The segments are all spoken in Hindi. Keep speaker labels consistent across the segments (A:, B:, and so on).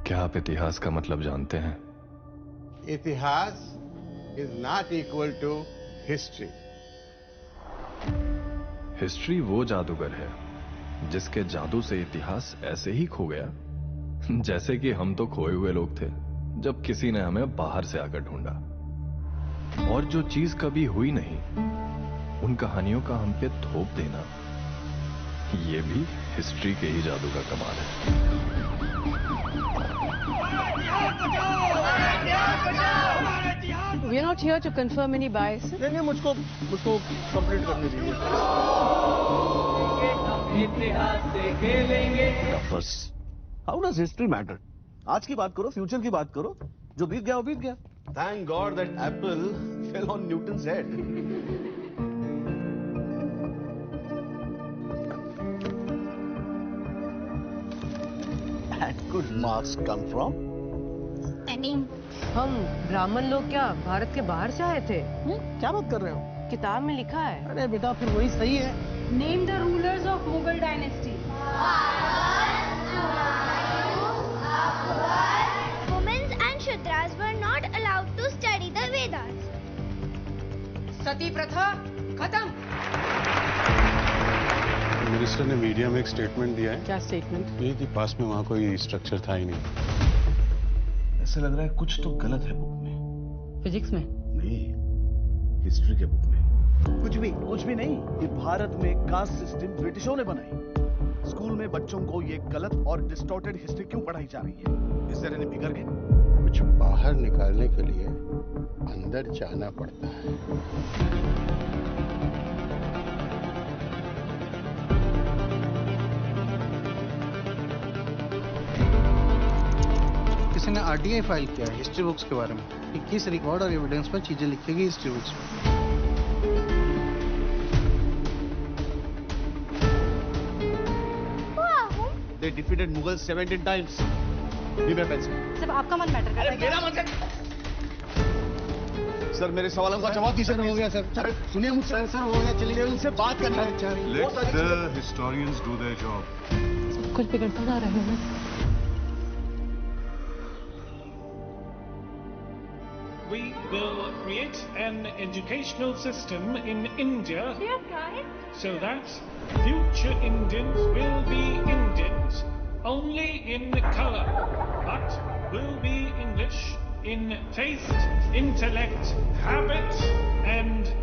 A: क्या आप इतिहास का मतलब जानते हैं?
B: इतिहास is not equal to history.
A: History वो जादूगर है जिसके जादू से इतिहास ऐसे ही खो गया जैसे कि हम तो खोए हुए लोग थे जब किसी ने हमें बाहर से आकर ढूंढा। और जो चीज कभी हुई नहीं, उन कहानियों का हम पे थोप देना, ये भी हिस्ट्री के ही जादू का कमाल है।
C: We are not here to confirm any bias.
B: नहीं, मुझको कंप्लीट करने दीजिए।
D: बस हाउ डज हिस्ट्री मैटर? आज की बात करो, फ्यूचर की बात करो, जो बीत गया वो बीत गया।
B: Thank God that apple fell on Newton's head.
D: And good marks come from?
C: हम ब्राह्मण लोग क्या भारत के बाहर से आए थे?
D: क्या बात कर रहे हो?
C: किताब में लिखा है।
D: अरे बेटा फिर वही सही है।
E: Name the rulers of Mughal dynasty.
F: Women and Shudras were not allowed to study the Vedas.
C: सती प्रथा खत्म।
G: मिनिस्टर ने मीडिया में एक स्टेटमेंट दिया है।
C: क्या स्टेटमेंट?
G: ये कि पास में वहाँ कोई स्ट्रक्चर था ही नहीं।
D: ऐसे लग रहा है कुछ तो गलत है बुक में।
C: फिजिक्स में?
D: नहीं, हिस्ट्री के बुक में। कुछ भी नहीं। ये भारत में कास्ट सिस्टम ब्रिटिशों ने बनाई। स्कूल में बच्चों को ये गलत और डिस्टॉर्टेड हिस्ट्री क्यों पढ़ाई जा रही है? इस तरह ने बिगड़ गए।
B: कुछ बाहर निकालने के लिए अंदर जाना पड़ता है।
H: किसी ने आरटीआई फाइल किया है हिस्ट्री बुक्स के बारे में कि किस रिकॉर्ड और एविडेंस पर चीजें लिखेगी हिस्ट्री बुक्स में।
D: They defeated Mughals 17 times. Give me a pencil.
E: सिर्फ आपका मन मैटर करता है।
D: मेरा मन सर, मेरे सवालों का जवाब दीजिए।
H: हो गया सर।
D: सुनिए मुझसे।
H: सर हो गया, चलिए
D: उनसे बात करना है।
G: Let the historians do their job.
C: कुछ बिगड़ता जा रहा है।
I: We will create an educational system in India so that future Indians will be Indians only in colour, but will be English in taste, intellect, habit and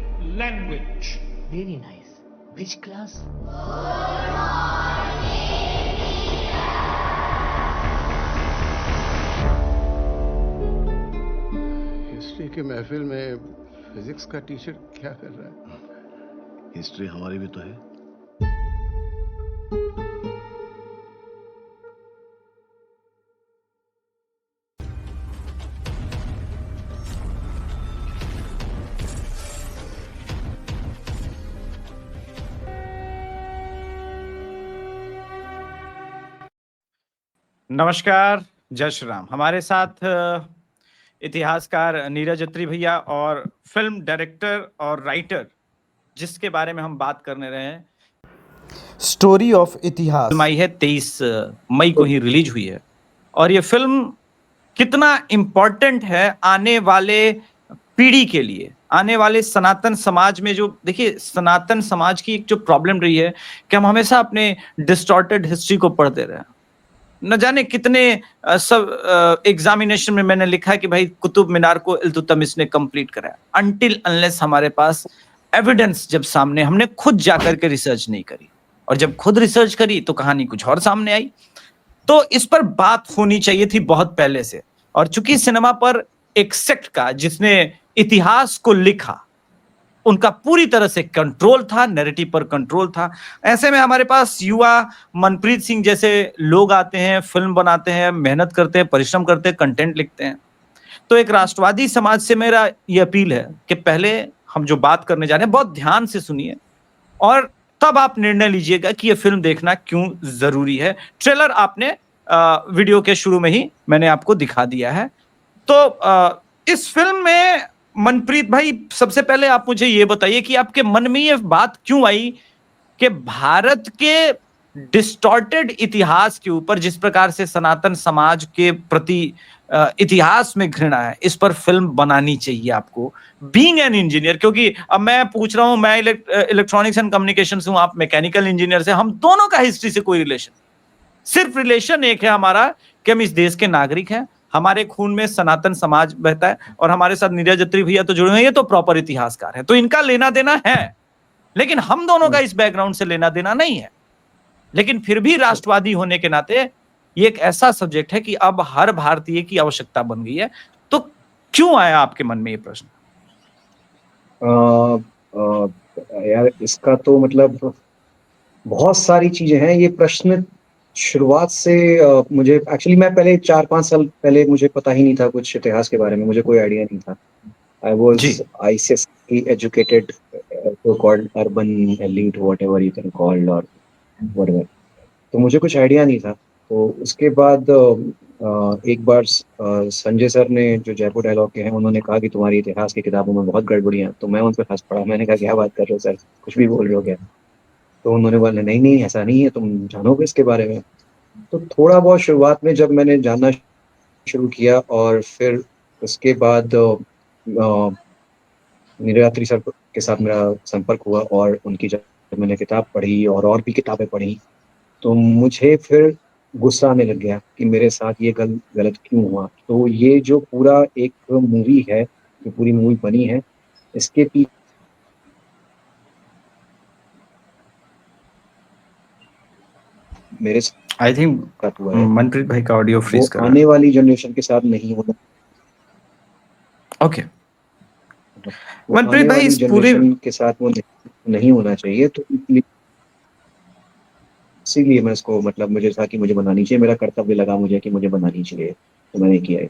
I: language.
C: Very nice. Which class?
B: History के महफिल में फिजिक्स का टीचर क्या कर रहा है?
D: हिस्ट्री हमारी भी तो है।
J: नमस्कार, जय श्री राम। हमारे साथ इतिहासकार नीरज अत्री भैया और फिल्म डायरेक्टर और राइटर जिसके बारे में हम बात करने रहे हैं,
H: स्टोरी ऑफ इतिहास
J: फिल्म आई है 23 मई को ही रिलीज हुई है। और ये फिल्म कितना इम्पोर्टेंट है आने वाले पीढ़ी के लिए, आने वाले सनातन समाज में। जो देखिए, सनातन समाज की एक जो प्रॉब्लम रही है कि हम हमेशा अपने डिस्टॉर्टेड हिस्ट्री को पढ़ते रहे। न जाने कितने सब एग्जामिनेशन में मैंने लिखा कि भाई कुतुब मीनार को इल्तुतमिश ने कंप्लीट कराया। अनटिल अनलेस हमारे पास एविडेंस जब सामने, हमने खुद जाकर के रिसर्च नहीं करी, और जब खुद रिसर्च करी तो कहानी कुछ और सामने आई। तो इस पर बात होनी चाहिए थी बहुत पहले से। और चूंकि सिनेमा पर एक सेक्ट का जिसने इतिहास को लिखा, उनका पूरी तरह से कंट्रोल था, नैरेटिव पर कंट्रोल था। ऐसे में हमारे पास युवा मनप्रीत सिंह जैसे लोग आते हैं, फिल्म बनाते हैं, मेहनत करते हैं, परिश्रम करते हैं, कंटेंट लिखते हैं। तो एक राष्ट्रवादी समाज से मेरा ये अपील है कि पहले हम जो बात करने जा रहे हैं बहुत ध्यान से सुनिए, और तब आप निर्णय लीजिएगा कि ये फिल्म देखना क्यों जरूरी है। ट्रेलर आपने वीडियो के शुरू में ही मैंने आपको दिखा दिया है। तो इस फिल्म में मनप्रीत भाई, सबसे पहले आप मुझे ये बताइए कि आपके मन में ये बात क्यों आई कि भारत के डिस्टॉर्टेड इतिहास के ऊपर, जिस प्रकार से सनातन समाज के प्रति इतिहास में घृणा है, इस पर फिल्म बनानी चाहिए आपको, बीइंग एन इंजीनियर। क्योंकि अब मैं पूछ रहा हूं, मैं इलेक्ट्रॉनिक्स एंड कम्युनिकेशन से हूं, आप मैकेनिकल इंजीनियर से, हम दोनों का हिस्ट्री से कोई रिलेशन, सिर्फ रिलेशन एक है हमारा कि हम इस देश के नागरिक हैं, हमारे खून में सनातन समाज बहता है, और हमारे साथ नीरज अत्री भैया तो जुड़े हुए हैं, ये तो प्रॉपर इतिहासकार है, तो इनका लेना देना है, लेकिन हम दोनों का इस बैकग्राउंड से लेना देना नहीं है। लेकिन फिर भी राष्ट्रवादी होने के नाते ये एक ऐसा सब्जेक्ट है कि अब हर भारतीय की आवश्यकता बन गई है। तो क्यों आया आपके मन में ये प्रश्न?
K: यार इसका तो मतलब बहुत सारी चीजें हैं। ये प्रश्न शुरुआत से मुझे एक्चुअली, मैं पहले 4-5 साल पहले मुझे पता ही नहीं था कुछ इतिहास के बारे में, मुझे कोई आइडिया नहीं था। I was ICSE educated, so called urban elite, whatever you can call or whatever. तो मुझे कुछ आइडिया नहीं था। तो उसके बाद एक बार संजय सर ने, जो जयपुर डायलॉग के हैं, उन्होंने कहा कि तुम्हारी इतिहास की किताबों में बहुत गड़बड़ियाँ। तो मैं उन पर हंस पड़ा, मैंने कहा क्या बात कर रहे हो सर, कुछ भी बोल रहे हो क्या? तो उन्होंने बोला नहीं नहीं ऐसा नहीं है, तुम जानोगे इसके बारे में। तो थोड़ा बहुत शुरुआत में जब मैंने जानना शुरू किया, और फिर उसके बाद नीरज अत्री सर के साथ मेरा संपर्क हुआ, और उनकी जब मैंने किताब पढ़ी और भी किताबें पढ़ी, तो मुझे फिर गुस्सा आने लग गया कि मेरे साथ ये गलत क्यों हुआ। तो ये जो पूरा एक मूवी है, जो पूरी मूवी बनी है, इसके पीछे मेरे
J: आई थिंक मनप्रीत भाई का ऑडियो फ्रीज कर,
K: आने वाली जनरेशन के साथ नहीं होना।
J: ओके मनप्रीत भाई, इस पूरे
K: के साथ वो नहीं होना चाहिए। तो इसीलिए मैं इसको, मतलब मुझे था कि मुझे बनानी चाहिए, मेरा कर्तव्य लगा मुझे कि मुझे बनानी चाहिए, तो मैंने किया है।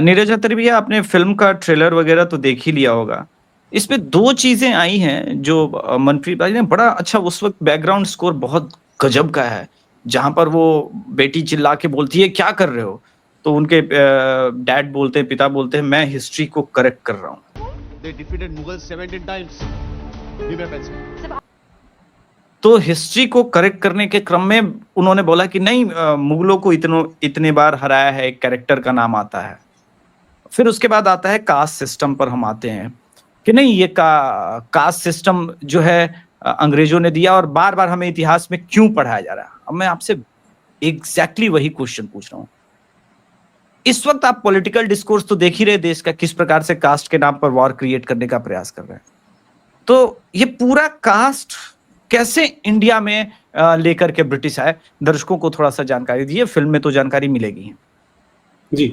J: नीरज अत्री भैया, आपने फिल्म का ट्रेलर वगैरह तो देख ही लिया होगा। इसमें 2 चीजें आई हैं जो मनप्रीत भाई ने बड़ा अच्छा, उस वक्त बैकग्राउंड स्कोर बहुत गजब का है, जहां पर वो बेटी चिल्ला के बोलती है क्या कर रहे हो, तो उनके डैड बोलते हैं, पिता बोलते हैं, मैं हिस्ट्री को करेक्ट कर रहा हूं।
D: They defeated Mughals 17 times. Give me a pencil.
J: तो हिस्ट्री को करेक्ट करने के क्रम में उन्होंने बोला कि नहीं, मुगलों को इतने बार हराया है, एक कैरेक्टर का नाम आता है। फिर उसके बाद आता है कास्ट सिस्टम पर हम आते हैं कि नहीं, ये कास्ट सिस्टम जो है अंग्रेजों ने दिया, और बार बार हमें इतिहास में क्यों पढ़ाया जा रहा है। अब मैं आपसे एग्जैक्टली वही क्वेश्चन पूछ रहा हूं। इस वक्त आप पॉलिटिकल डिस्कोर्स तो देख ही रहे देश का, किस प्रकार से कास्ट के नाम पर वॉर क्रिएट करने का प्रयास कर रहे हैं। तो ये पूरा कास्ट कैसे इंडिया में लेकर के ब्रिटिश आए, दर्शकों को थोड़ा सा जानकारी दिए, फिल्म में तो जानकारी मिलेगी।
L: जी,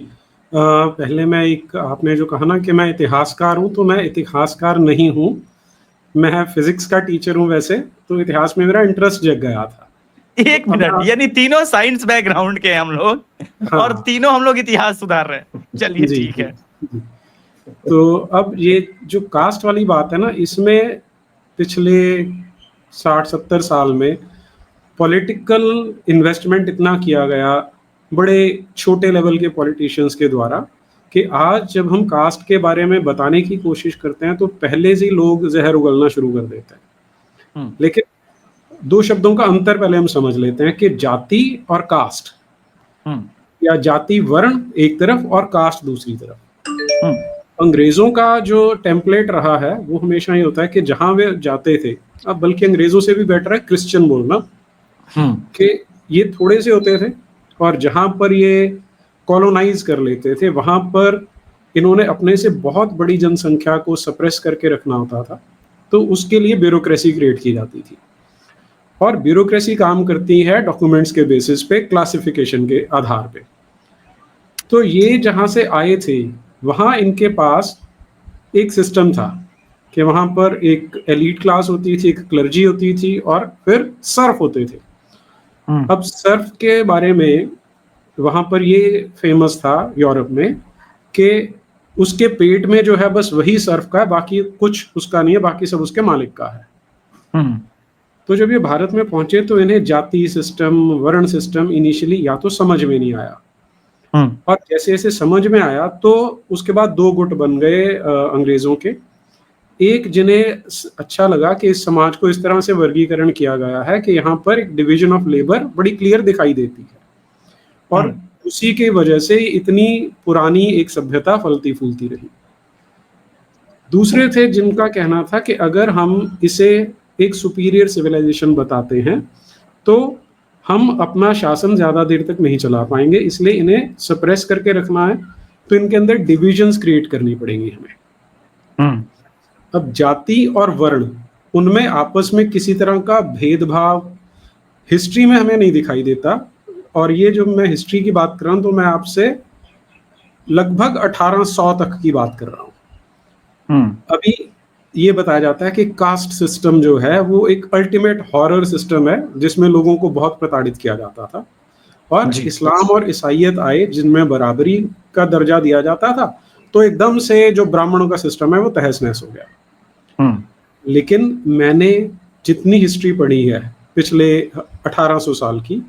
L: पहले मैं आपने जो कहा ना कि मैं इतिहासकार हूं, तो मैं इतिहासकार नहीं हूं, मैं फिजिक्स का टीचर हूं वैसे। तो इतिहास में मेरा इंटरेस्ट जग गया था।
J: 1 मिनट, यानी तीनों साइंस बैकग्राउंड के हम लोग, हाँ। और तीनों हम लोग इतिहास सुधार रहे हैं। चलिए ठीक है।
L: तो अब ये जो कास्ट वाली बात है ना, इसमें पिछले 60-70 साल में पॉलिटिकल इन्वेस्टमेंट इतना किया गया बड़े छोटे लेवल के पॉलिटिशियंस के द्वारा, कि आज जब हम कास्ट के बारे में बताने की कोशिश करते हैं तो पहले से लोग जहर उगलना शुरू कर देते हैं। लेकिन 2 शब्दों का अंतर पहले हम समझ लेते हैं कि जाति और कास्ट, या जाति वर्ण एक तरफ और कास्ट दूसरी तरफ। अंग्रेजों का जो टेम्पलेट रहा है वो हमेशा ये होता है कि जहां वे जाते थे, अब बल्कि अंग्रेजों से भी बेटर है क्रिश्चियन बोलना, कि ये थोड़े से होते थे, और जहां पर ये कॉलोनाइज कर लेते थे वहां पर इन्होंने अपने से बहुत बड़ी जनसंख्या को सप्रेस करके रखना होता था। तो उसके लिए ब्यूरोक्रेसी क्रिएट की जाती थी, और ब्यूरोक्रेसी काम करती है डॉक्यूमेंट्स के बेसिस पे, क्लासिफिकेशन के आधार पे। तो ये जहां से आए थे वहां इनके पास एक सिस्टम था कि वहां पर एक एलीट क्लास होती थी, एक क्लर्जी होती थी, और फिर सर्फ होते थे। अब सर्फ के बारे में वहां पर ये फेमस था यूरोप में कि उसके पेट में जो है बस वही सर्फ का है, बाकी कुछ उसका नहीं है, बाकी सब उसके मालिक का है। तो जब ये भारत में पहुंचे तो इन्हें जाति सिस्टम, वर्ण सिस्टम इनिशियली या तो समझ में नहीं आया, और जैसे जैसे समझ में आया तो उसके बाद 2 गुट बन गए अंग्रेजों के। एक जिन्हें अच्छा लगा कि इस समाज को इस तरह से वर्गीकरण किया गया है कि यहाँ पर एक डिवीजन ऑफ लेबर बड़ी क्लियर दिखाई देती है, और उसी की वजह से इतनी पुरानी एक सभ्यता फलती फूलती रही। दूसरे थे जिनका कहना था कि अगर हम इसे एक सुपीरियर सिविलाइजेशन बताते हैं तो हम अपना शासन ज्यादा देर तक नहीं चला पाएंगे, इसलिए इन्हें सप्रेस करके रखना है, तो इनके अंदर डिविजन्स क्रिएट करनी पड़ेंगी हमें। अब जाति और वर्ण, उनमें आपस में किसी तरह का भेदभाव हिस्ट्री में हमें नहीं दिखाई देता। और ये जो मैं हिस्ट्री की बात कर रहा हूं तो मैं आपसे लगभग 1800 तक की बात कर रहा हूं। अभी ये बताया जाता है कि कास्ट सिस्टम जो है वो एक अल्टीमेट हॉरर सिस्टम है जिसमें लोगों को बहुत प्रताड़ित किया जाता था, और इस्लाम और ईसाइयत आए जिनमें बराबरी का दर्जा दिया जाता था, तो एकदम से जो ब्राह्मणों का सिस्टम है वो तहस नहस हो गया। लेकिन मैंने जितनी हिस्ट्री पढ़ी है पिछले 1800 साल की,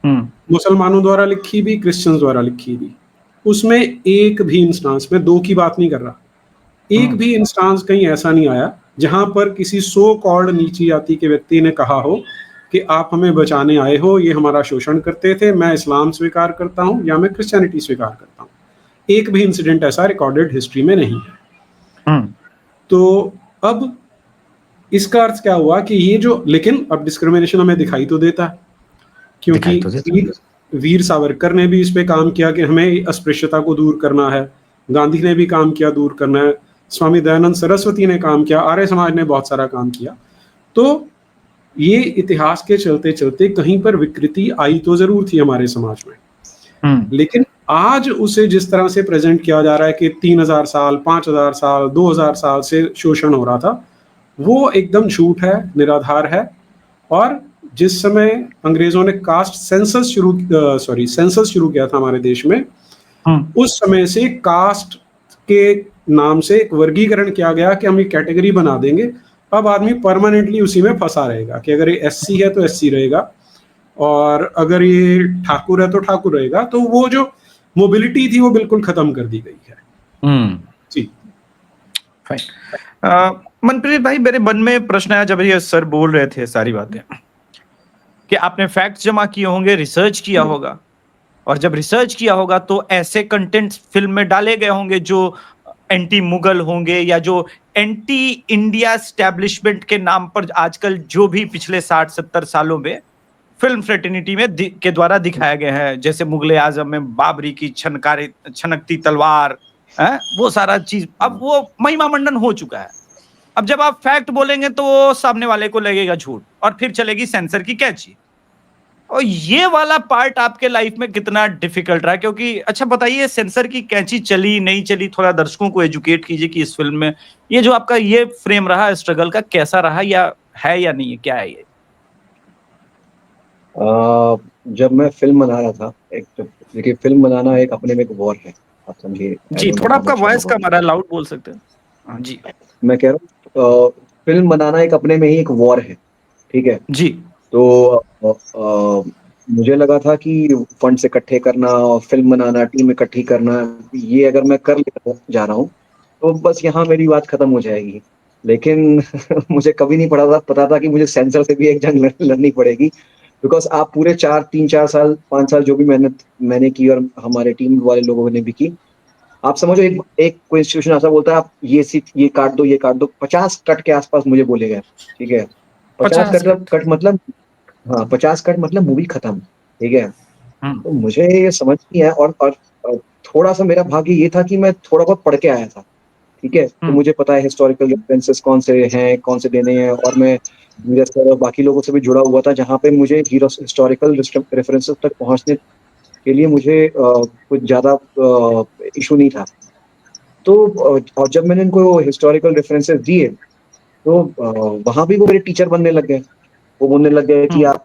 L: मुसलमानों द्वारा लिखी भी, क्रिश्चियंस द्वारा लिखी भी, उसमें एक भी इंस्टांस में, दो की बात नहीं कर रहा, एक भी इंस्टांस कहीं ऐसा नहीं आया जहां पर किसी सो कॉल्ड नीची जाति के व्यक्ति ने कहा हो कि आप हमें बचाने आए हो, ये हमारा शोषण करते थे, मैं इस्लाम स्वीकार करता हूं या मैं क्रिश्चियनिटी स्वीकार करता हूं। एक भी इंसिडेंट ऐसा रिकॉर्डेड हिस्ट्री में नहीं है। तो अब इसका अर्थ क्या हुआ कि ये जो, लेकिन अब डिस्क्रिमिनेशन हमें दिखाई तो देता है, क्योंकि वीर सावरकर ने भी इस पे काम किया कि हमें अस्पृश्यता को दूर करना है, गांधी ने भी काम किया दूर करना है, स्वामी दयानंद सरस्वती ने काम किया, आर्य समाज ने बहुत सारा काम किया। तो ये इतिहास के चलते चलते कहीं पर विकृति आई तो जरूर थी हमारे समाज में, लेकिन आज उसे जिस तरह से प्रेजेंट किया जा रहा है कि 3000 साल, 5000 साल, 2000 साल से शोषण हो रहा था, वो एकदम झूठ है, निराधार है। और जिस समय अंग्रेजों ने कास्ट सेंसस शुरू किया था हमारे देश में, उस समय से कास्ट के नाम से एक वर्गीकरण किया गया कि हम ये कैटेगरी बना देंगे। अब आदमी परमानेंटली उसी में फंसा रहेगा कि अगर ये एससी है तो एससी रहेगा, और अगर ये ठाकुर है तो ठाकुर रहेगा। तो वो जो मोबिलिटी थी वो बिल्कुल खत्म कर दी गई है। जी
J: फाइन। मनप्रीत भाई, मेरे मन में प्रश्न आया जब ये सर बोल रहे थे सारी बातें, कि आपने फैक्ट्स जमा किए होंगे, रिसर्च किया होगा, और जब रिसर्च किया होगा तो ऐसे कंटेंट फिल्म में डाले गए होंगे जो एंटी मुगल होंगे, या जो एंटी इंडिया एस्टैब्लिशमेंट के नाम पर आजकल जो भी पिछले 60-70 सालों में फिल्म फ्रेटर्निटी में के द्वारा दिखाया गया है, जैसे मुगले आजम में बाबरी की छनकती तलवार, वो सारा चीज अब वो महिमा मंडन हो चुका है। अब जब आप फैक्ट बोलेंगे तो वो सामने वाले को लगेगा झूठ, और फिर चलेगी सेंसर की कैची। और ये वाला पार्ट आपके लाइफ में कितना डिफिकल्ट रहा? क्योंकि अच्छा बताइए, सेंसर की कैची चली नहीं चली, थोड़ा दर्शकों को एजुकेट कीजिए कि इस फिल्म में ये जो आपका ये फ्रेम रहा स्ट्रगल का, कैसा रहा, या है या नहीं है, क्या है ये?
K: जब मैं फिल्म बना रहा था, एक देखिए फिल्म बनाना एक अपने में एक वॉर है, आप समझिए
J: जी। थोड़ा आपका वॉइस कम आ रहा है, लाउड बोल सकते हैं? हाँ जी।
K: मैं कह रहा हूँ फिल्म बनाना एक अपने में ही एक वॉर है, ठीक है
J: जी।
K: तो मुझे लगा था कि फंड्स इकट्ठे करना और फिल्म बनाना, टीम इकट्ठी करना, ये अगर मैं कर जा रहा हूँ तो बस यहाँ मेरी बात खत्म हो जाएगी। लेकिन मुझे कभी नहीं पता था कि मुझे सेंसर से भी एक जंग लड़नी पड़ेगी, बिकॉज आप पूरे 3-4 साल 5 साल जो भी मेहनत मैंने की और हमारे टीम वाले लोगों ने भी की, आप समझो एक कोई इंस्टीट्यूशन ऐसा बोलता है आप ये काट दो, ये काट दो, 50 कट के आसपास मुझे बोले गए, ठीक है। 50 कट मतलब, हाँ 50 कट मतलब मूवी खत्म, ठीक है। तो मुझे ये समझ नहीं है, और थोड़ा सा मेरा भाग्य ये था कि मैं थोड़ा बहुत पढ़ के आया था, ठीक है। तो मुझे पता है हिस्टोरिकल रेफरेंसेस कौन से हैं, कौन से देने हैं, और मैं और बाकी लोगों से भी जुड़ा हुआ था जहाँ पे मुझे हिस्टोरिकल रेफरेंसेस तक पहुँचने के लिए मुझे कुछ ज़्यादा इशू नहीं था। तो और जब मैंने इनको हिस्टोरिकल रेफरेंसेस दिए तो वहाँ भी वो मेरे टीचर बनने लग गए। वो बोलने लग गए कि आप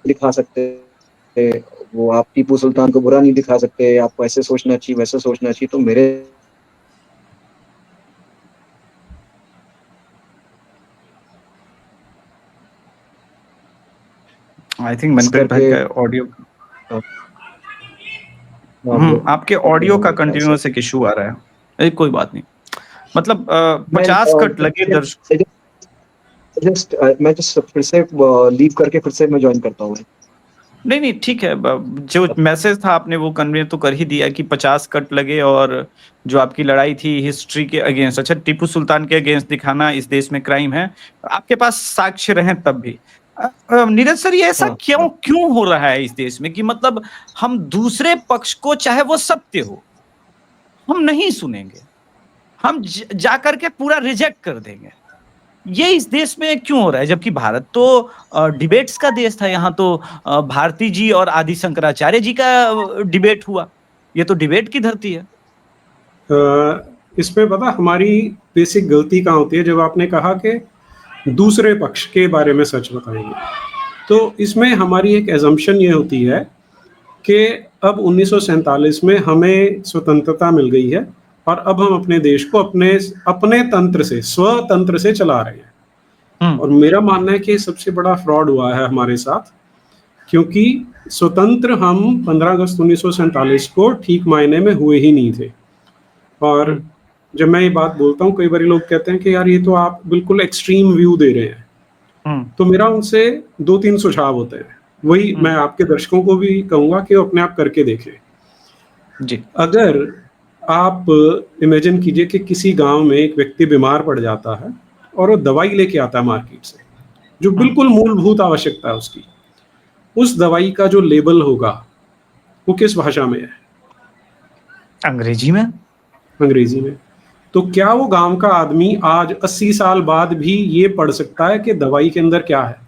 K: दिखा सकते, वो आप टीपू सुल्तान को बुरा नहीं दिखा सकते, आपको ऐसे सोचना चाहिए, वैसे सोचना चाहिए। तो मेरे
J: आई थिंक मनप्रीत भाई का ऑडियो, आपके ऑडियो का कंटिन्यूअस एक इशू आ रहा है। कोई बात नहीं, मतलब 50 कट लगे दर्शक।
K: मैं जस्ट फिर से लीव करके फिर से मैं ज्वाइन करता हूँ।
J: नहीं ठीक है, जो मैसेज था आपने वो कन्वे तो कर ही दिया कि 50 कट लगे, और जो आपकी लड़ाई थी हिस्ट्री के अगेंस्ट, अच्छा टीपू सुल्तान के अगेंस्ट दिखाना इस देश में क्राइम है, आपके पास साक्ष्य रहे तब भी। नीरज सर, ये ऐसा क्यों हो रहा है इस देश में कि मतलब हम दूसरे पक्ष को, चाहे वो सत्य हो, हम नहीं सुनेंगे, हम जाकर के पूरा रिजेक्ट कर देंगे। ये इस देश में क्यों हो रहा है? जबकि भारत तो डिबेट्स का देश था, यहाँ तो भारती जी और आदि शंकराचार्य जी का डिबेट हुआ, ये तो डिबेट की धरती है।
L: इसमें पता हमारी बेसिक गलती कहाँ होती है, जब आपने कहा कि दूसरे पक्ष के बारे में सच बताएंगे, तो इसमें हमारी एक एजम्पशन ये होती है कि अब 1947 में हमें स्वतंत्रता मिल गई है और अब हम अपने देश को अपने तंत्र से, स्वतंत्र से चला रहे हैं। और मेरा मानना है कि सबसे बड़ा फ्रॉड हुआ है हमारे साथ, क्योंकि स्वतंत्र हम 15 अगस्त 1947 को ठीक मायने में हुए ही नहीं थे। और जब मैं ये बात बोलता हूँ, कई बार लोग कहते हैं कि यार ये तो आप बिल्कुल एक्सट्रीम व्यू दे रहे हैं, तो मेरा उनसे 2-3 सुझाव होते हैं, वही मैं आपके दर्शकों को भी कहूंगा कि वो अपने आप करके देखें
J: जी।
L: अगर आप इमेजिन कीजिए कि किसी गांव में एक व्यक्ति बीमार पड़ जाता है और वो दवाई लेके आता है मार्केट से, जो बिल्कुल मूलभूत आवश्यकता है उसकी, उस दवाई का जो लेबल होगा वो किस भाषा में है?
J: अंग्रेजी में।
L: अंग्रेजी में। तो क्या वो गांव का आदमी आज 80 साल बाद भी ये पढ़ सकता है कि दवाई के अंदर क्या है?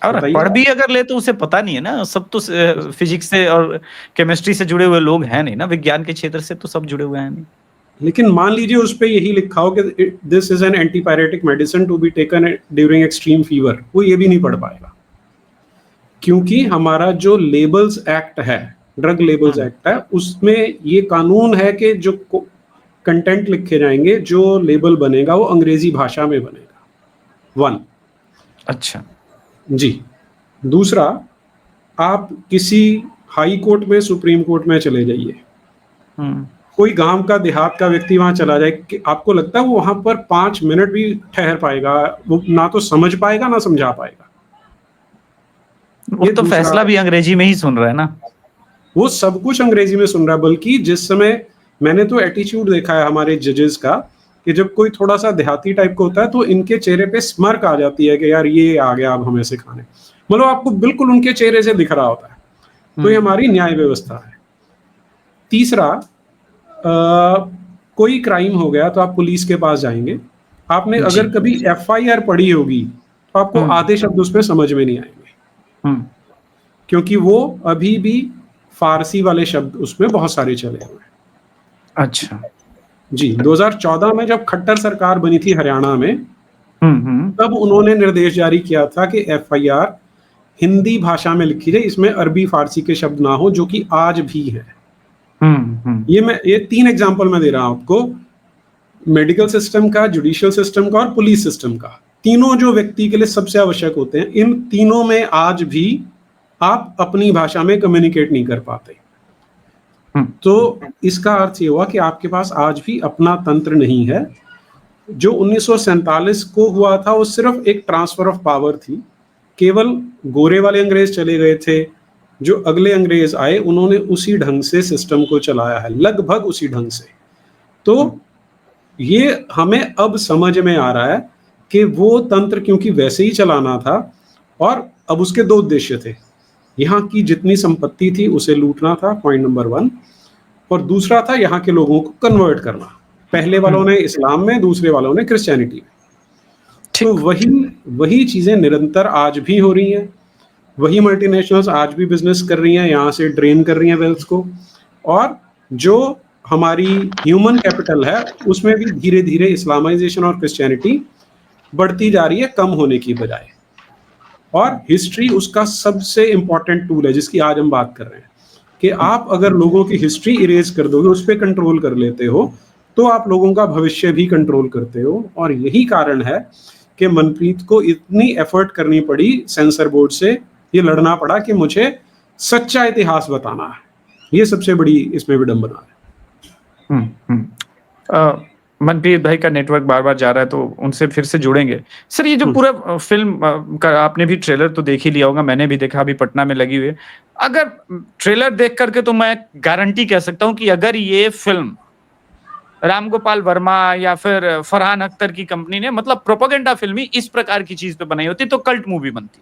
J: और पढ़ भी अगर ले तो उसे पता नहीं है ना, सब तो फिजिक्स से और केमिस्ट्री से जुड़े हुए लोग हैं नहीं ना, विज्ञान के क्षेत्र से तो सब जुड़े हुए हैं नहीं।
L: लेकिन मान लीजिए उस पे यही लिखा हो कि this is an antipyretic medicine to be taken during extreme fever, वो ये भी नहीं पढ़ पाएगा, क्योंकि हमारा जो लेबल्स एक्ट है, ड्रग लेबल्स एक्ट है, उसमें ये कानून है कि जो कंटेंट लिखे जाएंगे, जो लेबल बनेगा वो अंग्रेजी भाषा में बनेगा। 1।
J: अच्छा
L: जी। दूसरा, आप किसी हाई कोर्ट में, सुप्रीम कोर्ट में चले जाइए, कोई गांव का, देहात का व्यक्ति वहां चला जाए, कि आपको लगता है वो वहां पर 5 मिनट भी ठहर पाएगा? वो ना तो समझ पाएगा ना समझा पाएगा।
J: वो तो फैसला भी अंग्रेजी में ही सुन रहा है ना,
L: वो सब कुछ अंग्रेजी में सुन रहा है। बल्कि जिस समय मैंने तो एटीट्यूड देखा है हमारे जजेस का, कि जब कोई थोड़ा सा देहाती टाइप का होता है तो इनके चेहरे पे स्मर्क आ जाती है कि यार ये आ गया अब हमें सिखाने, मतलब आपको बिल्कुल उनके चेहरे से दिख रहा होता है। तो ये हमारी न्याय व्यवस्था है। तीसरा, कोई क्राइम हो गया तो आप पुलिस के पास जाएंगे, आपने अगर कभी FIR पढ़ी होगी तो आपको आधे शब्द उसमें समझ में नहीं आएंगे, क्योंकि वो अभी भी फारसी वाले शब्द उसमें बहुत सारे चले हुए हैं।
J: अच्छा
L: जी। 2014 में जब खट्टर सरकार बनी थी हरियाणा में, तब उन्होंने निर्देश जारी किया था कि FIR हिंदी भाषा में लिखी जाए, इसमें अरबी फारसी के शब्द ना हो, जो कि आज भी है। ये 3 एग्जांपल मैं दे रहा हूं आपको, मेडिकल सिस्टम का, जुडिशियल सिस्टम का और पुलिस सिस्टम का। तीनों जो व्यक्ति के लिए सबसे आवश्यक होते हैं, इन तीनों में आज भी आप अपनी भाषा में कम्युनिकेट नहीं कर पाते। तो इसका अर्थ ये हुआ कि आपके पास आज भी अपना तंत्र नहीं है। जो 1947 को हुआ था वो सिर्फ एक ट्रांसफर ऑफ पावर थी, केवल गोरे वाले अंग्रेज चले गए थे, जो अगले अंग्रेज आए उन्होंने उसी ढंग से सिस्टम को चलाया है, लगभग उसी ढंग से। तो ये हमें अब समझ में आ रहा है कि वो तंत्र क्योंकि वैसे ही चलाना था, और अब उसके 2 उद्देश्य थे। यहाँ की जितनी संपत्ति थी उसे लूटना था, पॉइंट नंबर 1, और दूसरा था यहाँ के लोगों को कन्वर्ट करना। पहले वालों ने इस्लाम में, दूसरे वालों ने क्रिश्चियनिटी में। तो वही चीजें निरंतर आज भी हो रही हैं। वही मल्टीनेशनल्स आज भी बिजनेस कर रही हैं, यहाँ से ड्रेन कर रही हैं वेल्थ को, और जो हमारी ह्यूमन कैपिटल है उसमें भी धीरे धीरे इस्लामाइजेशन और क्रिश्चियनिटी बढ़ती जा रही है, कम होने की बजाय। और हिस्ट्री उसका सबसे इंपॉर्टेंट टूल है जिसकी आज हम बात कर रहे हैं, कि आप अगर लोगों की हिस्ट्री इरेज कर दोगे, उस पर कंट्रोल कर लेते हो, तो आप लोगों का भविष्य भी कंट्रोल करते हो। और यही कारण है कि मनप्रीत को इतनी एफर्ट करनी पड़ी सेंसर बोर्ड से, ये लड़ना पड़ा कि मुझे सच्चा इतिहास बताना है। ये सबसे बड़ी इसमें विडंबना है।
J: मनप्रीत भाई का नेटवर्क बार-बार जा रहा है तो उनसे फिर से जुड़ेंगे। सर ये जो पूरा फ़िल्म का आपने भी ट्रेलर तो देख ही लिया होगा, मैंने भी देखा, अभी पटना में लगी हुई है। अगर ट्रेलर देख कर के तो मैं गारंटी कह सकता हूँ कि अगर ये फ़िल्म राम गोपाल वर्मा या फिर फरहान अख्तर की कंपनी ने मतलब प्रोपेगेंडा फ़िल्म ही इस प्रकार की चीज़ पे बनाई होती तो कल्ट मूवी बनती।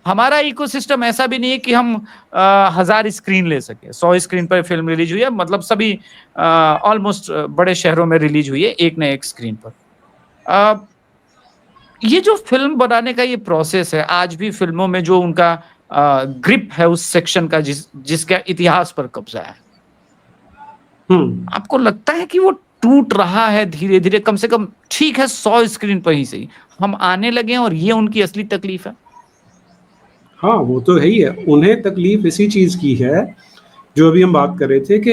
J: हमारा इकोसिस्टम ऐसा भी नहीं है कि हम 1000 स्क्रीन ले सके। 100 स्क्रीन पर फिल्म रिलीज हुई है, मतलब सभी ऑलमोस्ट बड़े शहरों में रिलीज हुई है एक न एक स्क्रीन पर। ये जो फिल्म बनाने का ये प्रोसेस है, आज भी फिल्मों में जो उनका ग्रिप है उस सेक्शन का जिसका इतिहास पर कब्जा है, आपको लगता है कि वो टूट रहा है धीरे धीरे? कम से कम ठीक है 100 स्क्रीन पर ही सही हम आने लगे हैं और ये उनकी असली तकलीफ है।
L: हाँ, वो तो है ही है। उन्हें तकलीफ इसी चीज की है जो अभी हम बात कर रहे थे कि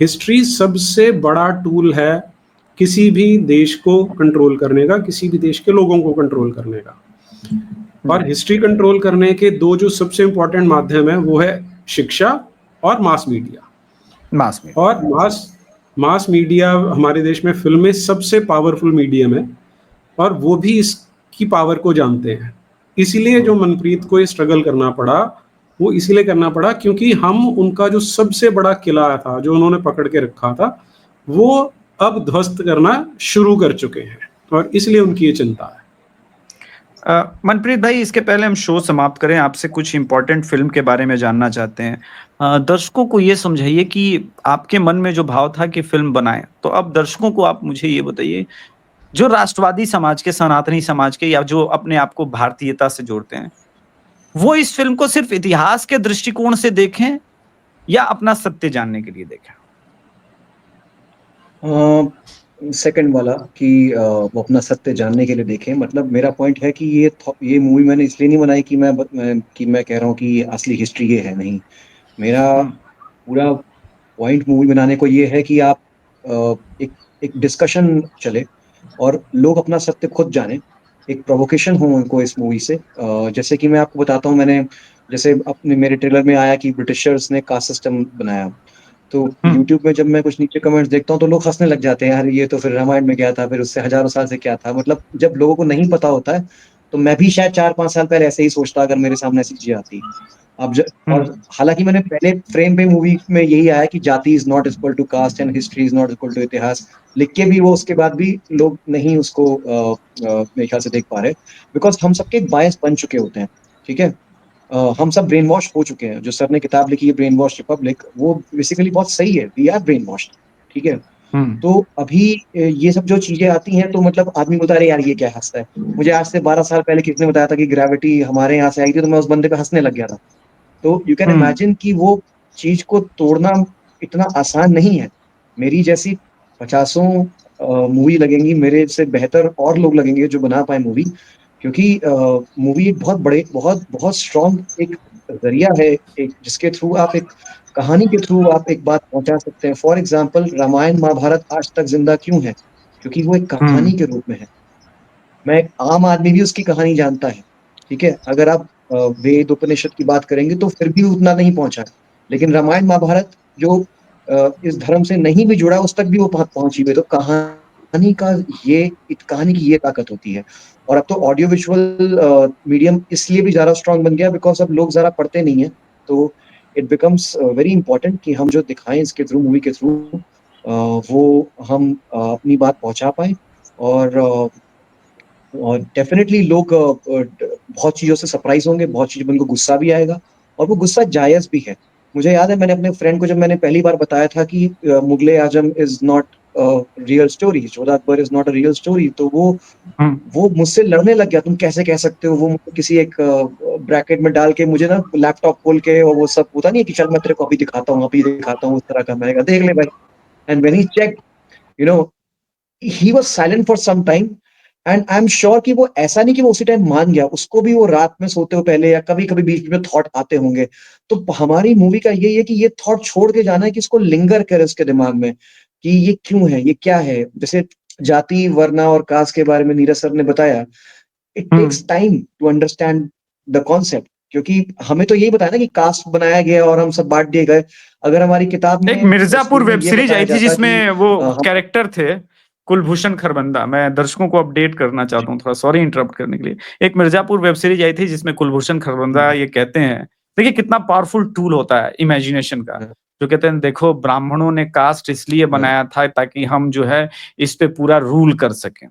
L: हिस्ट्री सबसे बड़ा टूल है किसी भी देश को कंट्रोल करने का, किसी भी देश के लोगों को कंट्रोल करने का। और हिस्ट्री कंट्रोल करने के दो जो सबसे इंपॉर्टेंट माध्यम है वो है शिक्षा और मास मीडिया। और मास मीडिया हमारे देश में फिल्म में सबसे पावरफुल मीडियम है और वो भी इसकी पावर को जानते हैं। इसीलिए जो मनप्रीत को ये स्ट्रगल करना पड़ा वो इसीलिए करना पड़ा क्योंकि हम उनका जो सबसे बड़ा किला था जो उन्होंने पकड़ के रखा था वो अब ध्वस्त करना शुरू कर चुके हैं और इसलिए उनकी ये चिंता है।
J: मनप्रीत भाई, इसके पहले हम शो समाप्त करें, आपसे कुछ इंपॉर्टेंट फिल्म के बारे में जानना चाहते हैं। दर्शकों को ये समझाइए कि आपके मन में जो भाव था कि फिल्म बनाएं, तो अब दर्शकों को आप मुझे ये बताइए जो राष्ट्रवादी समाज के, सनातनी समाज के या जो अपने आप को भारतीयता से जोड़ते हैं, वो इस फिल्म को सिर्फ इतिहास के दृष्टिकोण से देखें या अपना सत्य जानने के लिए देखें?
K: सेकंड वाला कि वो अपना सत्य जानने के लिए देखें। मतलब मेरा पॉइंट है कि ये मूवी मैंने इसलिए नहीं बनाई कि मैं कह रहा हूँ कि असली हिस्ट्री ये है, नहीं। मेरा पूरा पॉइंट मूवी बनाने को ये है कि आप एक डिस्कशन चले और लोग अपना सत्य खुद जाने, एक प्रोवोकेशन हो उनको इस मूवी से। जैसे कि मैं आपको बताता हूँ, मैंने जैसे अपने मेरे ट्रेलर में आया कि ब्रिटिशर्स ने कास्ट सिस्टम बनाया, तो YouTube में जब मैं कुछ नीचे कमेंट्स देखता हूँ तो लोग हंसने लग जाते हैं, यार ये तो फिर रामायण में क्या था, फिर उससे हजारों साल से क्या था। मतलब जब लोगों को नहीं पता होता है तो मैं भी शायद 4-5 साल पहले ऐसे ही सोचता अगर मेरे सामने ऐसी चीजें आती। अब और हालांकि मैंने पहले फ्रेम पे मूवी में यही आया कि जाति is not equal to caste and history is not equal to इतिहास, लिख के भी वो उसके बाद भी लोग नहीं उसको मेरे ख्याल से देख पा रहे, बिकॉज हम सबके बायस बन चुके होते हैं। ठीक है, हम सब ब्रेन वॉश हो चुके हैं। जो सर ने किताब लिखी है ब्रेन वॉश रिपब्लिक, वो बेसिकली बहुत सही है, वी आर ब्रेन वॉश। ठीक है, तो अभी ये सब जो चीजें आती हैं तो मतलब आदमी बता रहे यार ये क्या हंसता है। मुझे आज से 12 साल पहले किसने बताया था कि ग्रेविटी हमारे यहाँ से आई थी, तो मैं उस बंदे पे हंसने लग गया था। तो यू कैन इमेजिन कि वो चीज को तोड़ना इतना आसान नहीं है। मेरी जैसी 50 मूवी लगेंगी, मेरे से बेहतर और लोग लगेंगे जो बना पाए मूवी, क्योंकि मूवी एक बहुत स्ट्रॉन्ग एक जरिया है, एक जिसके थ्रू आप एक कहानी के थ्रू आप एक बात पहुंचा सकते हैं। फॉर एग्जाम्पल, रामायण महाभारत आज तक जिंदा क्यों है? क्योंकि वो एक कहानी के रूप में है। मैं एक आम आदमी भी उसकी कहानी जानता है। ठीक है, अगर आप वेद उपनिषद की बात करेंगे तो फिर भी उतना नहीं पहुंचा, लेकिन रामायण महाभारत जो इस धर्म से नहीं भी जुड़ा उस तक भी वो पहुंची हुई। तो कहानी की ये ताकत होती है। और अब तो ऑडियो विजुअल मीडियम इसलिए भी ज्यादा स्ट्रांग बन गया बिकॉज अब लोग जरा पढ़ते नहीं है, तो इट बिकम्स वेरी इंपॉर्टेंट कि हम जो दिखाएं इसके थ्रू, मूवी के थ्रू, वो हम अपनी बात पहुंचा पाए। और डेफिनेटली लोग बहुत चीज़ों से सरप्राइज होंगे, बहुत चीज़ों में उनको गुस्सा भी आएगा और वो गुस्सा जायज़ भी है। मुझे याद है मैंने अपने फ्रेंड को जब मैंने पहली बार बताया था कि Mughal e Azam is not real story, Jodha Akbar is not a real story, तो वो मुझसे लड़ने लग गया, तुम कैसे कह सकते हो। वो किसी एक ब्रैकेट में डाल के मुझे ना लैपटॉप खोल के और वो सब होता नहीं है कि चल मैं तेरे को अभी दिखाता हूँ उस तरह का। मैंने कहा देख ले भाई, and when he check, you know, he was silent for some time and I am sure कि वो ऐसा नहीं कि वो उसी टाइम मान गया, उसको भी वो रात में सोते हो पहले या कभी कभी बीच में थॉट आते होंगे। तो हमारी मूवी का यही है कि ये थॉट छोड़ के जाना है, कि इसको लिंगर करे उसके दिमाग में कि ये क्यों है, ये क्या है। जैसे जाति, वर्ना और कास्ट के बारे में नीरज सर ने बताया, it takes time to understand the concept क्योंकि हमें तो यही बताया ना कि कास्ट बनाया गया और हम सब बांट दिए गए। अगर हमारी किताब में
J: एक मिर्जापुर वेब सीरीज आई थी जिसमें वो
K: हम
J: कैरेक्टर थे कुलभूषण खरबंदा, मैं दर्शकों को अपडेट करना चाहता हूँ थोड़ा, सॉरी इंटरप्ट करने के लिए। एक मिर्जापुर वेब सीरीज आई थी जिसमें कुलभूषण खरबंदा ये कहते हैं, देखिए कितना पावरफुल टूल होता है इमेजिनेशन का, जो कहते हैं देखो ब्राह्मणों ने कास्ट इसलिए बनाया था ताकि हम जो है इस पे पूरा रूल कर सकें।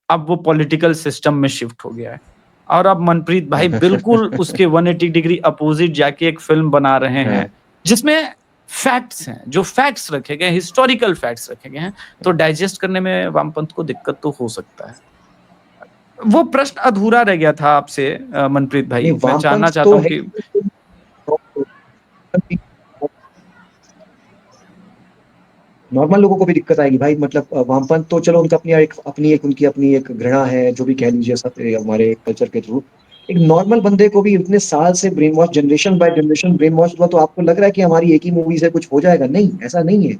J: अब वो पॉलिटिकल सिस्टम में शिफ्ट हो गया है और अब मनप्रीत भाई बिल्कुल उसके 180 डिग्री अपोजिट जाके एक फिल्म बना रहे हैं जिसमें फैक्ट्स हैं, जो फैक्ट्स रखे गए, हिस्टोरिकल फैक्ट्स रखे गए हैं, तो डाइजेस्ट करने में वामपंथ को दिक्कत तो हो सकता है। वो प्रश्न अधूरा रह गया था आपसे मनप्रीत भाई, मैं जानना चाहता हूँ कि
K: नॉर्मल लोगों को भी दिक्कत आएगी भाई। मतलब वामपंथ तो चलो उनका उनकी अपनी एक घृणा है, जो भी कह लीजिए सब हमारे कल्चर के थ्रू। एक नॉर्मल बंदे को भी इतने साल से brain wash, generation by generation brain wash हुआ, तो आपको लग रहा है कि हमारी एक ही मूवी से कुछ हो जाएगा? नहीं, ऐसा नहीं है।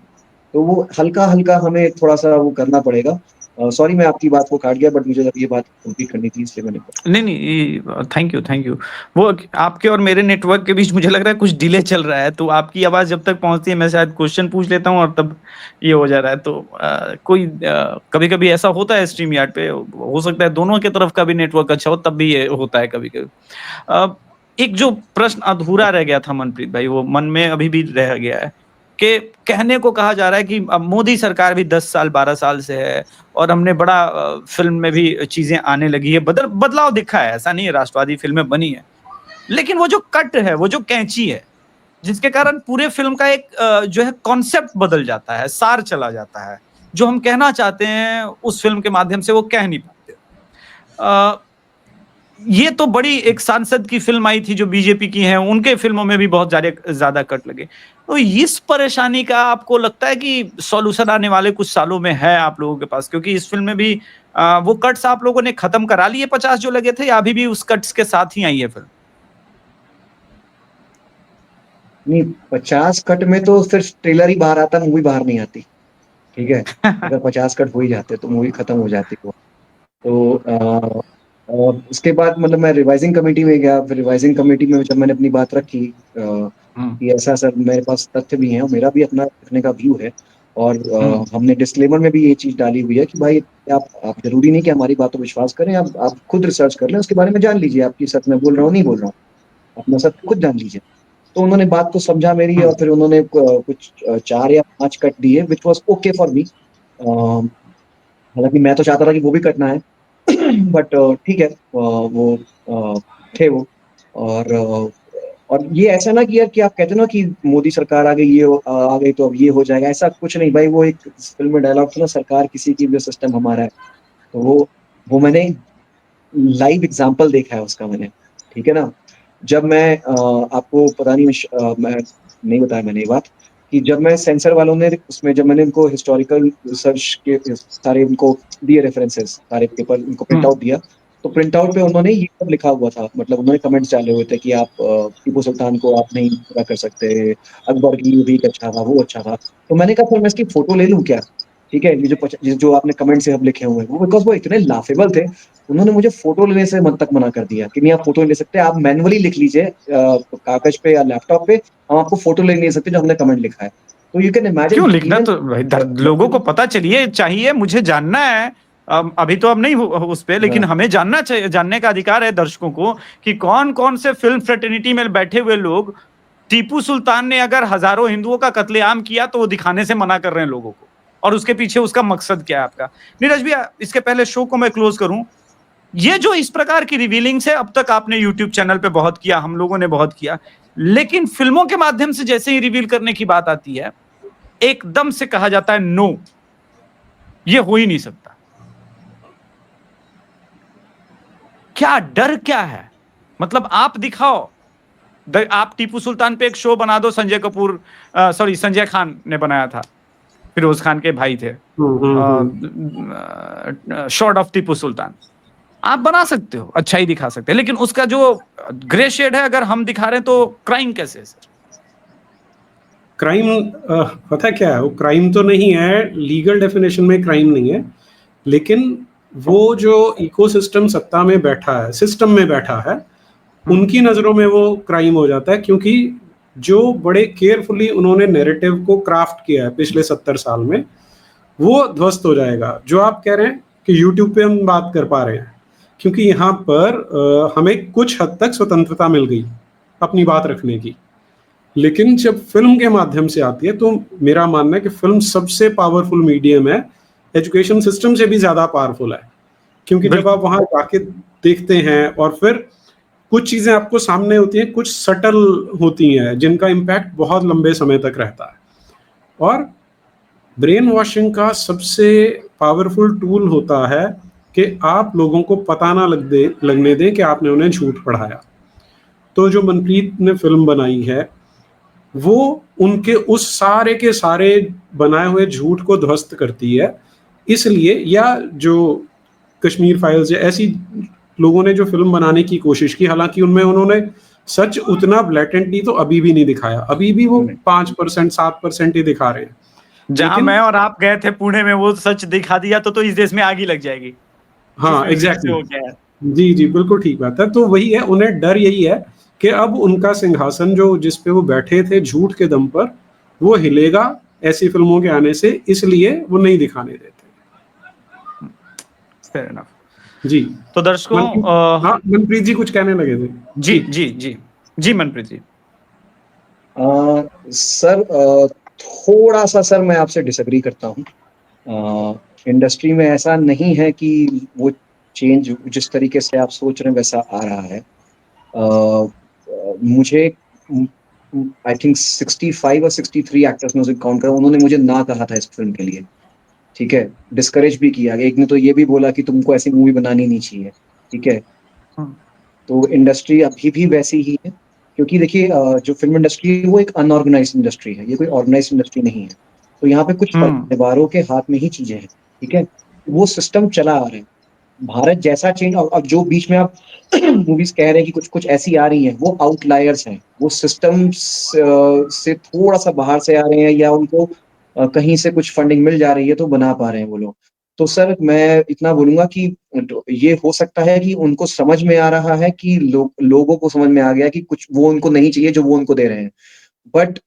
K: तो वो हल्का हल्का हमें थोड़ा सा वो करना पड़ेगा। सॉरी मैं आपकी बात को काट गया, बट मुझे ये बात कंप्लीट करनी थी इसलिए मैंने
J: नहीं, थैंक यू। वो आपके और मेरे नेटवर्क के बीच मुझे लग रहा है कुछ डिले चल रहा है, तो आपकी आवाज जब तक पहुंचती है मैं शायद क्वेश्चन पूछ लेता हूं और तब ये हो जा रहा है। तो कभी कभी ऐसा होता है स्ट्रीम यार्ड पे, हो सकता है दोनों की तरफ का भी नेटवर्क अच्छा हो, तब भी ये होता है कभी कभी। एक जो प्रश्न अधूरा रह गया था मनप्रीत भाई, वो मन में अभी भी रह गया है कि कहने को कहा जा रहा है कि अब मोदी सरकार भी 10 साल 12 साल से है और हमने बड़ा फिल्म में भी चीजें आने लगी है, बदलाव दिखा है, ऐसा नहीं है, राष्ट्रवादी फिल्में बनी है, लेकिन वो जो कट है, वो जो कैंची है, जिसके कारण पूरे फिल्म का एक जो है कॉन्सेप्ट बदल जाता है, सार चला जाता है, जो हम कहना चाहते हैं उस फिल्म के माध्यम से वो कह नहीं पाते। ये तो बड़ी एक सांसद की फिल्म आई थी जो बीजेपी की है, उनके फिल्मों में भी बहुत ज्यादा कट लगे। तो इस परेशानी का आपको लगता है कि सॉल्यूशन आने वाले कुछ सालों में है आप लोगों के पास? क्योंकि इस फिल्म में भी वो कट्स आप लोगों ने खत्म करा लिए 50 जो लगे थे, या अभी भी उस कट्स के साथ ही आई है फिल्म?
K: नहीं, 50 कट में तो सिर्फ ट्रेलर ही बाहर आता, मूवी बाहर नहीं आती, ठीक है। अगर 50 कट हो ही जाते तो मूवी खत्म हो जाती वो। तो उसके बाद मतलब मैं रिवाइजिंग कमेटी में गया, फिर रिवाइजिंग कमेटी में जब मैंने अपनी बात रखी कि ऐसा सर मेरे पास तथ्य भी हैं और मेरा भी अपना रखने का व्यू है, और हमने डिस्क्लेमर में भी ये चीज डाली हुई है कि भाई आप जरूरी नहीं कि हमारी बातों पर विश्वास करें, आप खुद रिसर्च कर लें, उसके बारे में जान लीजिए, आपकी सच में बोल रहा हूँ नहीं बोल रहा हूँ, अपना सच खुद जान लीजिए। तो उन्होंने बात को समझा मेरी, और फिर उन्होंने कुछ 4 या 5 कट दिए which was okay for me. हालांकि मैं तो चाहता था कि वो भी कटना है बट ठीक है, वो थे वो। और ये ऐसा ना कि यार कि आप कहते हो ना कि मोदी सरकार आ गई, ये आ गई तो अब ये हो जाएगा, ऐसा कुछ नहीं भाई। वो एक फिल्म में डायलॉग था ना, सरकार किसी की भी सिस्टम हमारा है, तो वो मैंने लाइव एग्जांपल देखा है उसका मैंने, ठीक है ना। जब मैं आपको पता नहीं मैं नहीं बताया मैंने ये बात कि जब मैं सेंसर वालों ने उसमें जब मैंने उनको हिस्टोरिकल रिसर्च के सारे उनको दिए रेफरेंसेस, सारे पेपर उनको प्रिंट आउट दिया, तो प्रिंट आउट पे उन्होंने ये सब लिखा हुआ था, मतलब उन्होंने कमेंट्स डाले हुए थे कि आप टीपू सुल्तान को आप नहीं पूरा कर सकते, अकबर की भी अच्छा था, वो अच्छा था। तो मैंने कहा फिर मैं इसकी फोटो ले लूं क्या, ठीक है, ये जो आपने कमेंट से अब लिखे हुए हैं, वो बिकॉज वो इतने लाफेबल थे, उन्होंने मुझे फोटो लेने से तक मना कर दिया कि नहीं आप फोटो ले सकते, आप मैनुअली लिख लीजिए कागज पे या लैपटॉप पे, हम आपको फोटो ले नहीं सकते जो हमने कमेंट लिखा है। तो यू कैन इमेजिन
J: क्यों लिखना, तो लोगों को पता चलिए चाहिए, मुझे जानना है, अभी तो अब नहीं उस पे, लेकिन हमें जानना चाहिए, जानने का अधिकार है दर्शकों को कि कौन कौन से फिल्म फ्रेटर्निटी में बैठे हुए लोग टीपू सुल्तान ने अगर हजारों हिंदुओं का कत्लेआम किया तो वो दिखाने से मना कर रहे हैं लोगों को, और उसके पीछे उसका मकसद क्या है आपका। नीरज भैया, इसके पहले शो को मैं क्लोज करूं, ये जो इस प्रकार की रिवीलिंग है अब तक आपने यूट्यूब चैनल पे बहुत किया, हम लोगों ने बहुत किया, लेकिन फिल्मों के माध्यम से जैसे ही रिवील करने की बात आती है एकदम से कहा जाता है नो, ये हो ही नहीं सकता। क्या डर क्या है? मतलब आप दिखाओ, आप टीपू सुल्तान पे एक शो बना दो, संजय खान ने बनाया था, फिरोज खान के भाई थे, शॉर्ट ऑफ टीपू सुल्तान, आप बना सकते हो, अच्छा ही दिखा सकते हैं, लेकिन उसका जो ग्रे शेड है अगर हम दिखा रहे हैं तो क्राइम कैसे है सर?
L: क्राइम पता क्या है, वो क्राइम तो नहीं है, लीगल डेफिनेशन में क्राइम नहीं है, लेकिन वो जो इकोसिस्टम सत्ता में बैठा है, सिस्टम में बैठा है, उनकी नजरों में वो क्राइम हो जाता है, क्योंकि जो बड़े केयरफुली उन्होंने नैरेटिव को क्राफ्ट किया है पिछले 70 साल में, वो ध्वस्त हो जाएगा। जो आप कह रहे हैं कि यूट्यूब पे हम बात कर पा रहे हैं, क्योंकि यहाँ पर हमें कुछ हद तक स्वतंत्रता मिल गई अपनी बात रखने की, लेकिन जब फिल्म के माध्यम से आती है तो मेरा मानना है कि फिल्म सबसे पावरफुल मीडियम है, एजुकेशन सिस्टम से भी ज्यादा पावरफुल है, क्योंकि जब आप वहां जाके देखते हैं और फिर कुछ चीजें आपको सामने होती हैं, कुछ सटल होती हैं जिनका इम्पैक्ट बहुत लंबे समय तक रहता है। और ब्रेन वॉशिंग का सबसे पावरफुल टूल होता है कि आप लोगों को पता ना लगने दें कि आपने उन्हें झूठ पढ़ाया। तो जो मनप्रीत ने फिल्म बनाई है वो उनके उस सारे के सारे बनाए हुए झूठ को ध्वस्त करती है। इसलिए, या जो कश्मीर फाइल्स या ऐसी लोगों ने जो फिल्म बनाने की कोशिश की, हालांकि उनमें उन्होंने सच उतना ब्लैटेंटली तो अभी भी नहीं दिखाया, अभी भी वो 5% 7% ही दिखा रहे हैं।
J: जहां मैं और आप गए थे पुणे में, वो सच दिखा दिया तो इस देश में आग ही लग जाएगी।
L: हाँ, एग्जैक्टली, जी जी, बिल्कुल ठीक बात है। तो वही है, उन्हें डर यही है कि अब उनका सिंहासन जो जिस पे वो बैठे थे झूठ के दम पर, वो हिलेगा ऐसी फिल्मों के आने से, इसलिए वो नहीं दिखाने देते।
J: Fair enough.
L: जी,
J: तो दर्शकों,
L: मनप्रीत जी कुछ कहने लगे थे।
J: जी जी जी जी मनप्रीत जी।
K: सर थोड़ा सा सर मैं आपसे डिसएग्री करता हूँ। इंडस्ट्री में ऐसा नहीं है कि वो चेंज जिस तरीके से आप सोच रहे हैं वैसा आ रहा है। मुझे आई थिंक 65 और 63 एक्टर्स में उसे काउंट करा, उन्होंने मुझे ना कहा था इस फिल्म के लिए, ठीक है, डिस्करेज भी किया। एक ने तो ये भी बोला कि तुमको ऐसी मूवी बनानी नहीं चाहिए, ठीक है। तो इंडस्ट्री अभी भी वैसी ही है, क्योंकि देखिए जो फिल्म इंडस्ट्री है वो एक अनऑर्गेनाइज्ड इंडस्ट्री है, ये कोई ऑर्गेनाइज्ड इंडस्ट्री नहीं है। तो यहाँ पे कुछ परिवारों के हाथ में ही चीजें हैं, ठीक है, वो सिस्टम चला आ रहा है। भारत जैसा चेंज, और जो बीच में आप मूवीज कह रहे हैं कि कुछ कुछ ऐसी आ रही हैं, वो आउटलायर्स हैं, वो सिस्टम से थोड़ा सा बाहर से आ रहे हैं, या उनको कहीं से कुछ फंडिंग मिल जा रही है तो बना पा रहे हैं वो लोग। तो सर मैं इतना बोलूंगा कि ये हो सकता है कि उनको समझ में आ रहा है कि लोगों को समझ में आ गया कि कुछ वो उनको नहीं चाहिए जो वो उनको दे रहे हैं, बट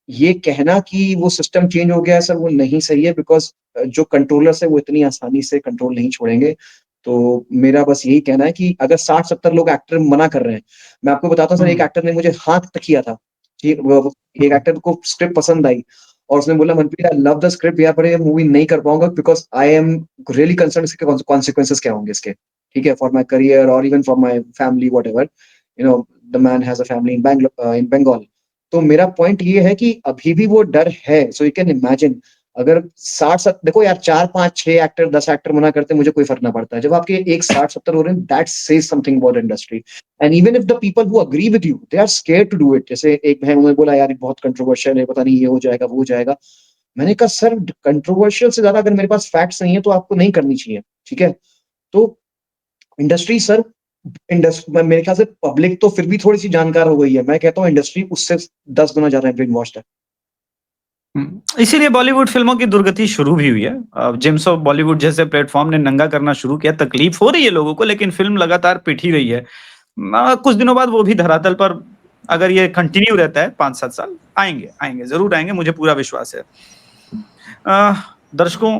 K: ये कहना कि वो सिस्टम चेंज हो गया है सर, वो नहीं सही है, बिकॉज जो कंट्रोलर्स है वो इतनी आसानी से कंट्रोल नहीं छोड़ेंगे। तो मेरा बस यही कहना है कि अगर 60-70 लोग एक्टर मना कर रहे हैं, मैं आपको बताता हूँ सर, एक एक्टर ने मुझे हाथ तक किया था, एक एक्टर को स्क्रिप्ट पसंद आई और उसने बोला Manpreet I love the script यार, पर ये मूवी नहीं कर पाऊंगा because I am really concern इसके कॉन्सिक्वेंसेस क्या होंगे इसके, ठीक है, फॉर माई करियर और even for my family, whatever, you know, the man has a family in Bengal. तो मेरा पॉइंट ये है कि अभी भी वो डर है। सो यू कैन इमेजिन, अगर 60-70 देखो यार, 4-5-6 एक्टर 10 एक्टर मना करते मुझे कोई फर्क ना पड़ता है, जब आपके एक 60-70 हो रहे हैं, that says something about industry. And even if the people who agree with you, they are scared to do it. जैसे एक बहन उन्होंने बोला यार बहुत कंट्रोवर्शियल है, पता नहीं ये हो जाएगा वो हो जाएगा। मैंने कहा सर कंट्रोवर्शियल से ज्यादा अगर मेरे पास फैक्ट्स नहीं है तो आपको नहीं करनी चाहिए, ठीक है। तो इंडस्ट्री सर, मेरे ख्याल से पब्लिक तो फिर भी थोड़ी सी जानकार हो गई है, मैं कहता हूँ इंडस्ट्री उससे 10 गुना ज्यादा ब्रेन वॉश्ड है।
J: इसीलिए बॉलीवुड फिल्मों की दुर्गति शुरू भी हुई है। जेम्स ऑफ बॉलीवुड जैसे प्लेटफॉर्म ने नंगा करना शुरू किया, तकलीफ हो रही है लोगों को, लेकिन फिल्म लगातार पिट ही रही है। कुछ दिनों बाद वो भी धरातल पर, अगर ये कंटिन्यू रहता है 5-7 साल, आएंगे जरूर आएंगे, मुझे पूरा विश्वास है। दर्शकों,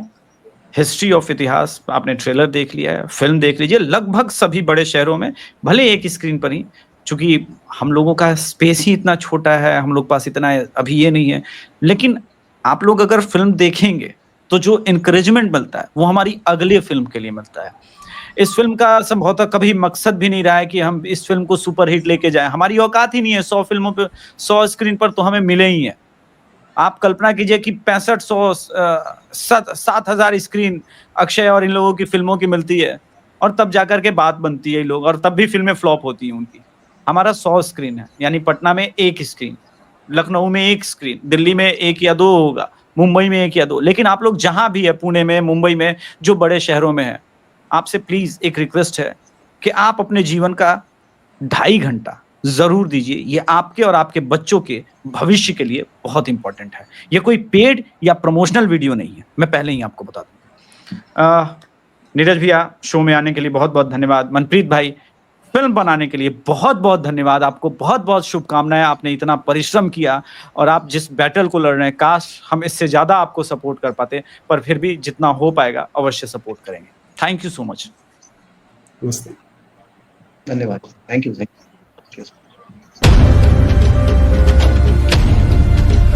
J: हिस्ट्री ऑफ इतिहास आपने ट्रेलर देख लिया है, फिल्म देख लीजिए। लगभग सभी बड़े शहरों में, भले एक स्क्रीन पर ही, चूंकि हम लोगों का स्पेस ही इतना छोटा है, हम लोग पास इतना अभी ये नहीं है, लेकिन आप लोग अगर फिल्म देखेंगे तो जो इनकरेजमेंट मिलता है वो हमारी अगली फिल्म के लिए मिलता है। इस फिल्म का संभवतः कभी मकसद भी नहीं रहा है कि हम इस फिल्म को सुपरहिट लेके जाएं, हमारी औकात ही नहीं है। 100 फिल्मों पे 100 स्क्रीन पर तो हमें मिले ही हैं। आप कल्पना कीजिए कि 7,000 स्क्रीन अक्षय और इन लोगों की फिल्मों की मिलती है, और तब जाकर के बात बनती है लोग, और तब भी फिल्में फ्लॉप होती हैं उनकी। हमारा 100 स्क्रीन है, यानी पटना में 1 स्क्रीन, लखनऊ में 1 स्क्रीन, दिल्ली में 1 या 2 होगा, मुंबई में 1 या 2। लेकिन आप लोग जहां भी है, पुणे में, मुंबई में, जो बड़े शहरों में है, आपसे प्लीज एक रिक्वेस्ट है कि आप अपने जीवन का 2.5 घंटा जरूर दीजिए। ये आपके और आपके बच्चों के भविष्य के लिए बहुत इंपॉर्टेंट है। ये कोई पेड या प्रमोशनल वीडियो नहीं है, मैं पहले ही आपको बता दूं। नीरज भैया, शो में आने के लिए बहुत बहुत धन्यवाद। मनप्रीत भाई, फिल्म बनाने के लिए बहुत बहुत धन्यवाद आपको, बहुत बहुत शुभकामनाएं। आपने इतना परिश्रम किया और आप जिस बैटल को लड़ रहे हैं, काश हम इससे ज्यादा आपको सपोर्ट कर पाते, पर फिर भी जितना हो पाएगा अवश्य सपोर्ट करेंगे। Thank you so much.
L: नमस्ते।
K: धन्यवाद। Thank you.